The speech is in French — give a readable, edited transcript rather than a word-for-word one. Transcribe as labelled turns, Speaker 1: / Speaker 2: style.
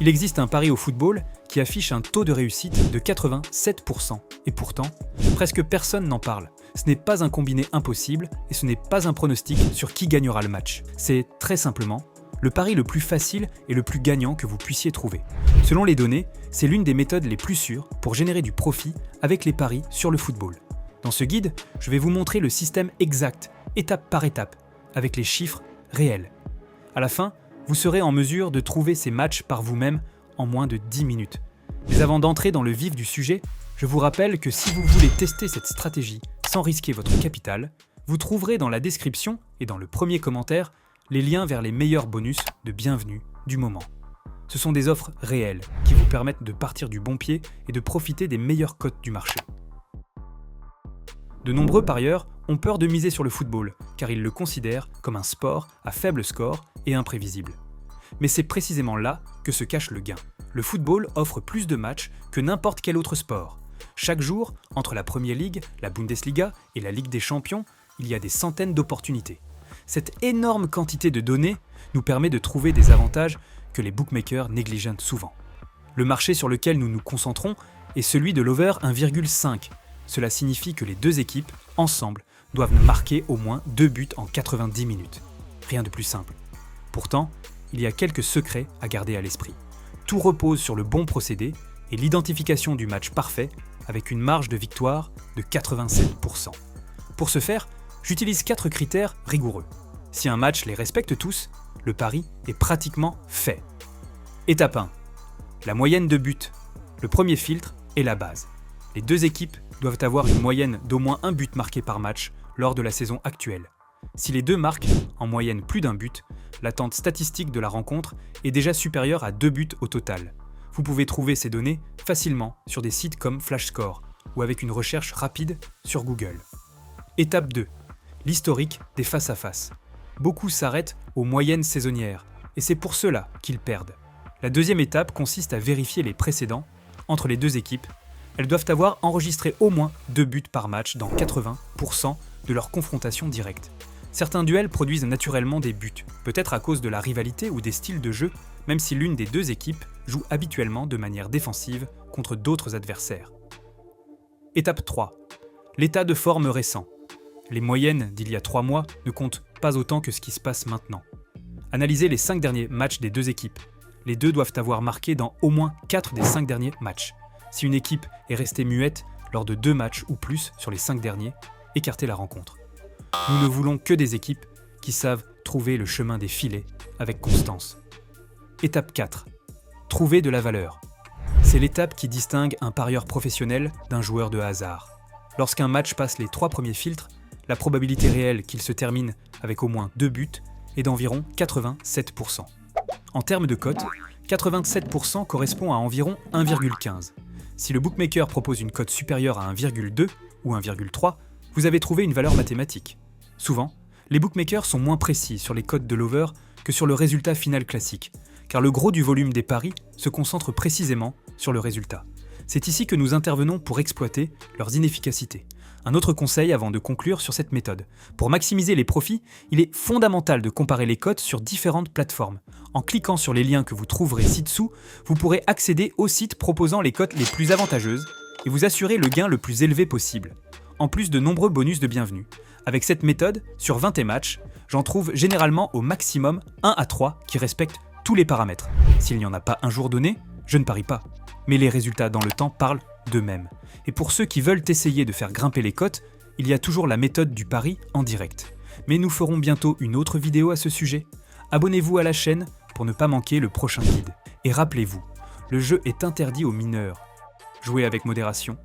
Speaker 1: Il existe un pari au football qui affiche un taux de réussite de 87%. Et pourtant, presque personne n'en parle. Ce n'est pas un combiné impossible et ce n'est pas un pronostic sur qui gagnera le match. C'est très simplement le pari le plus facile et le plus gagnant que vous puissiez trouver. Selon les données, c'est l'une des méthodes les plus sûres pour générer du profit avec les paris sur le football. Dans ce guide, je vais vous montrer le système exact, étape par étape, avec les chiffres réels. À la fin, vous serez en mesure de trouver ces matchs par vous-même en moins de 10 minutes. Mais avant d'entrer dans le vif du sujet, je vous rappelle que si vous voulez tester cette stratégie sans risquer votre capital, vous trouverez dans la description et dans le premier commentaire les liens vers les meilleurs bonus de bienvenue du moment. Ce sont des offres réelles qui vous permettent de partir du bon pied et de profiter des meilleures cotes du marché. De nombreux parieurs ont peur de miser sur le football car ils le considèrent comme un sport à faible score et imprévisible. Mais c'est précisément là que se cache le gain. Le football offre plus de matchs que n'importe quel autre sport. Chaque jour, entre la Premier League, la Bundesliga et la Ligue des Champions, il y a des centaines d'opportunités. Cette énorme quantité de données nous permet de trouver des avantages que les bookmakers négligent souvent. Le marché sur lequel nous nous concentrons est celui de l'over 1,5. Cela signifie que les deux équipes, ensemble, doivent marquer au moins 2 buts en 90 minutes. Rien de plus simple. Pourtant, il y a quelques secrets à garder à l'esprit. Tout repose sur le bon procédé et l'identification du match parfait avec une marge de victoire de 87%. Pour ce faire, j'utilise 4 critères rigoureux. Si un match les respecte tous, le pari est pratiquement fait. Étape 1. La moyenne de buts. Le premier filtre est la base. Les deux équipes doivent avoir une moyenne d'au moins un but marqué par match lors de la saison actuelle. Si les deux marquent en moyenne plus d'un but, l'attente statistique de la rencontre est déjà supérieure à 2 buts au total. Vous pouvez trouver ces données facilement sur des sites comme FlashScore ou avec une recherche rapide sur Google. Étape 2. L'historique des face-à-face. Beaucoup s'arrêtent aux moyennes saisonnières et c'est pour cela qu'ils perdent. La deuxième étape consiste à vérifier les précédents entre les deux équipes. Elles doivent avoir enregistré au moins 2 buts par match dans 80% de leurs confrontations directes. Certains duels produisent naturellement des buts, peut-être à cause de la rivalité ou des styles de jeu, même si l'une des deux équipes joue habituellement de manière défensive contre d'autres adversaires. Étape 3. L'état de forme récent. Les moyennes d'il y a 3 mois ne comptent pas autant que ce qui se passe maintenant. Analysez les 5 derniers matchs des deux équipes. Les deux doivent avoir marqué dans au moins 4 des 5 derniers matchs. Si une équipe est restée muette lors de 2 matchs ou plus sur les 5 derniers, écartez la rencontre. Nous ne voulons que des équipes qui savent trouver le chemin des filets avec constance. Étape 4. Trouver de la valeur. C'est l'étape qui distingue un parieur professionnel d'un joueur de hasard. Lorsqu'un match passe les 3 premiers filtres, la probabilité réelle qu'il se termine avec au moins 2 buts est d'environ 87%. En termes de cote, 87% correspond à environ 1,15. Si le bookmaker propose une cote supérieure à 1,2 ou 1,3, vous avez trouvé une valeur mathématique. Souvent, les bookmakers sont moins précis sur les cotes de l'over que sur le résultat final classique, car le gros du volume des paris se concentre précisément sur le résultat. C'est ici que nous intervenons pour exploiter leurs inefficacités. Un autre conseil avant de conclure sur cette méthode. Pour maximiser les profits, il est fondamental de comparer les cotes sur différentes plateformes. En cliquant sur les liens que vous trouverez ci-dessous, vous pourrez accéder aux sites proposant les cotes les plus avantageuses et vous assurer le gain le plus élevé possible. En plus de nombreux bonus de bienvenue. Avec cette méthode, sur 20 matchs, j'en trouve généralement au maximum 1 à 3 qui respectent tous les paramètres. S'il n'y en a pas un jour donné, je ne parie pas. Mais les résultats dans le temps parlent d'eux-mêmes. Et pour ceux qui veulent essayer de faire grimper les cotes, il y a toujours la méthode du pari en direct. Mais nous ferons bientôt une autre vidéo à ce sujet. Abonnez-vous à la chaîne pour ne pas manquer le prochain guide. Et rappelez-vous, le jeu est interdit aux mineurs. Jouez avec modération